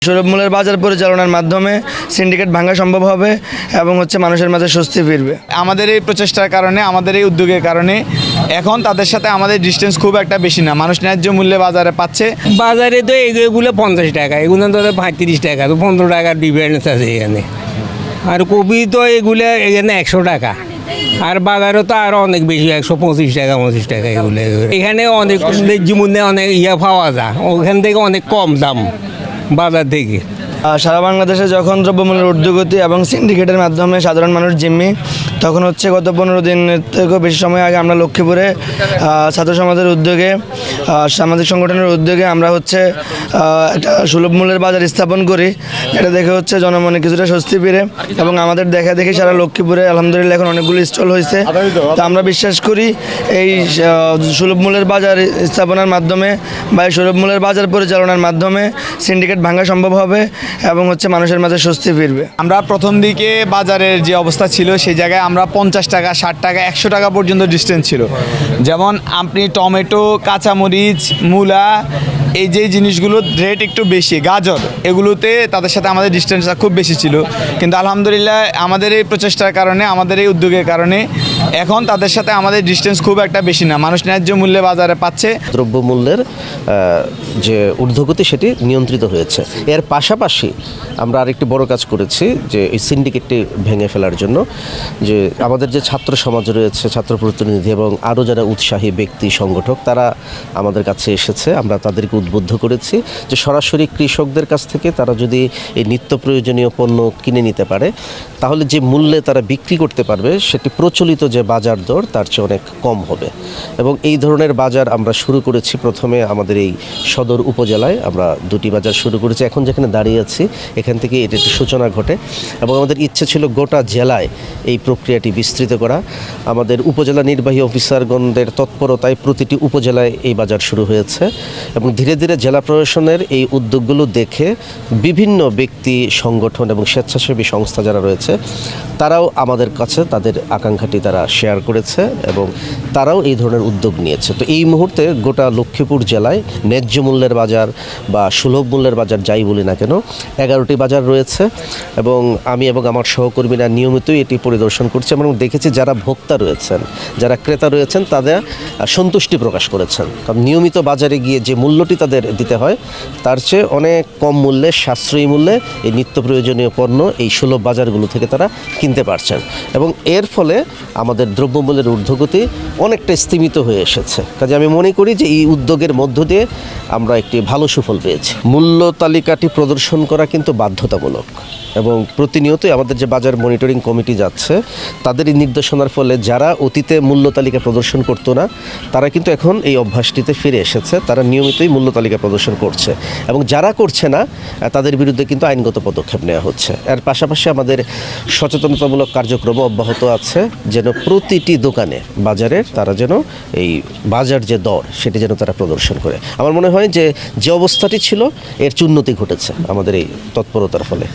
সুলভ মূল্যের বাজার পরিচালনার মাধ্যমে সিন্ডিকেট ভাঙা সম্ভব হবে এবং মানুষের মাঝে স্বস্তি ফিরবে। আমাদের এই প্রচেষ্টার কারণে, আমাদের এই উদ্যোগের কারণে এখন তাদের সাথে আমাদের ডিস্টেন্স খুব একটা বেশি না, মানুষ ন্যায্য মূল্যে বাজারে পাচ্ছে। বাজারে তো এগুলো 50 টাকা, এগুলো তো 35 টাকা, তো 15 টাকার ডিফারেন্স আছে এখানে। আর কপি তো এগুলো এখানে 100 টাকা, আর বাজারে তো আরও অনেক বেশি, 125 টাকা 25 টাকা এগুলো। এখানে অনেক জীবনে অনেক পাওয়া যায়, ওখান থেকে অনেক কম দাম বাজার থেকে। সারা বাংলাদেশে যখন দ্রব্যমূল্যের ঊর্ধ্বগতি এবং সিন্ডিকেটের মাধ্যমে সাধারণ মানুষ জিম্মি, তখন গত 15 দিনের থেকেও বেশি সময় আগে আমরা লক্ষ্মীপুরে ছাত্র সমাজের উদ্যোগে, সামাজিক সংগঠনের উদ্যোগে আমরা একটা সুলভ মূল্যের বাজার স্থাপন করি, এটা দেখে জনমনে কিছুটা স্বস্তি ফিরে। এবং আমাদের দেখা দেখি সারা লক্ষ্মীপুরে আলহামদুলিল্লাহ এখন অনেকগুলো স্টল হয়েছে। তো আমরা বিশ্বাস করি এই সুলভ মূল্যের বাজার স্থাপনার মাধ্যমে বা এই সুলভ মূল্যের বাজার পরিচালনার মাধ্যমে সিন্ডিকেট ভাঙা সম্ভব হবে এবং মানুষের মাঝে স্বস্তি ফিরবে। আমরা প্রথম দিকে বাজারের যে অবস্থা ছিল সেই জায়গায় আমরা 50 টাকা, 60 টাকা, 100 টাকা পর্যন্ত ডিস্টেন্স ছিল। যেমন আপনি টমেটো, কাঁচামরিচ, মূলা, এই যে জিনিসগুলোর রেট একটু বেশি, গাজর, এগুলোতে তাদের সাথে আমাদের ডিস্টেন্সটা খুব বেশি ছিল। কিন্তু আলহামদুলিল্লাহ আমাদের এই প্রচেষ্টার কারণে, আমাদের এই উদ্যোগের কারণে এখন তাদের সাথে আমাদের ডিস্টেন্স খুব একটা বেশি না, মানুষ ন্যায্য মূল্যে বাজারে পাচ্ছে। দ্রব্যমূল্যের যে ঊর্ধ্বগতি সেটি নিয়ন্ত্রিত হয়েছে। এর পাশাপাশি আমরা আরেকটি বড় কাজ করেছি, যে এই সিন্ডিকেটটি ভেঙে ফেলার জন্য যে আমাদের যে ছাত্র সমাজ রয়েছে, ছাত্র প্রতিনিধি এবং আরও যারা উৎসাহী ব্যক্তি, সংগঠক, তারা আমাদের কাছে এসেছে। আমরা তাদেরকে উদ্বুদ্ধ করেছি যে সরাসরি কৃষকদের কাছ থেকে তারা যদি এই নিত্য প্রয়োজনীয় পণ্য কিনে নিতে পারে, তাহলে যে মূল্যে তারা বিক্রি করতে পারবে সেটি প্রচলিত যে বাজার দর তার চেয়ে অনেক কম হবে। এবং এই ধরনের বাজার আমরা শুরু করেছি প্রথমে আমাদের এই সদর উপজেলায়, আমরা 2টি বাজার শুরু করেছি। এখন যেখানে দাঁড়িয়ে আছি এখান থেকে এটি একটি সূচনা ঘটে এবং আমাদের ইচ্ছে ছিল গোটা জেলায় এই প্রক্রিয়াটি বিস্তৃত করা। আমাদের উপজেলা নির্বাহী অফিসারগণদের তৎপরতায় প্রতিটি উপজেলায় এই বাজার শুরু হয়েছে এবং ধীরে ধীরে জেলা প্রশাসনের এই উদ্যোগগুলো দেখে বিভিন্ন ব্যক্তি, সংগঠন এবং স্বেচ্ছাসেবী সংস্থা যারা রয়েছে তারাও আমাদের কাছে তাদের আকাঙ্ক্ষাটি তারা শেয়ার করেছে এবং তারাও এই ধরনের উদ্যোগ নিয়েছে। তো এই মুহূর্তে গোটা লক্ষ্মীপুর জেলায় ন্যায্য মূল্যের বাজার বা সুলভ মূল্যের বাজার যাই বলি না কেন, 11টি বাজার রয়েছে এবং আমি এবং আমার সহকর্মীরা নিয়মিতই এটি পরিদর্শন করছি এবং দেখেছি যারা ভোক্তা রয়েছেন, যারা ক্রেতা রয়েছেন, তাদের সন্তুষ্টি প্রকাশ করেছেন। কারণ নিয়মিত বাজারে গিয়ে যে মূল্যটি তাদের দিতে হয় তার চেয়ে অনেক কম মূল্যে, সাশ্রয়ী মূল্যে এই নিত্য প্রয়োজনীয় পণ্য এই সুলভ বাজারগুলো থেকে তারা কিনতে পারছেন এবং এর ফলে আমাদের দ্রব্যমূল্যের ঊর্ধ্বগতি অনেকটা স্থিমিত হয়ে এসেছে। কাজে আমি মনে করি যে এই উদ্যোগের মধ্য দিয়ে আমরা একটি ভালো সুফল পেয়েছি। মূল্য তালিকাটি প্রদর্শন করা কিন্তু বাধ্যতামূলক এবং প্রতিনিয়তই আমাদের যে বাজার মনিটরিং কমিটি যাচ্ছে তাদের এই নির্দেশনার ফলে যারা অতীতে মূল্য তালিকা প্রদর্শন করতো না তারা কিন্তু এখন এই অভ্যাসটিতে ফিরে এসেছে। তারা নিয়মিতই মূল্য তালিকা প্রদর্শন করছে এবং যারা করছে না তাদের বিরুদ্ধে কিন্তু আইনগত পদক্ষেপ নেওয়া হচ্ছে। এর পাশাপাশি আমাদের সচেতনতামূলক কার্যক্রম অব্যাহত আছে, যেন প্রতিটি দোকানে বাজারের তারা যেন এই বাজার যে দর সেটি যেন তারা প্রদর্শন করে। আমার মনে হয় যে অবস্থাটি ছিল এর উন্নতি ঘটেছে আমাদের এই তৎপরতার ফলে।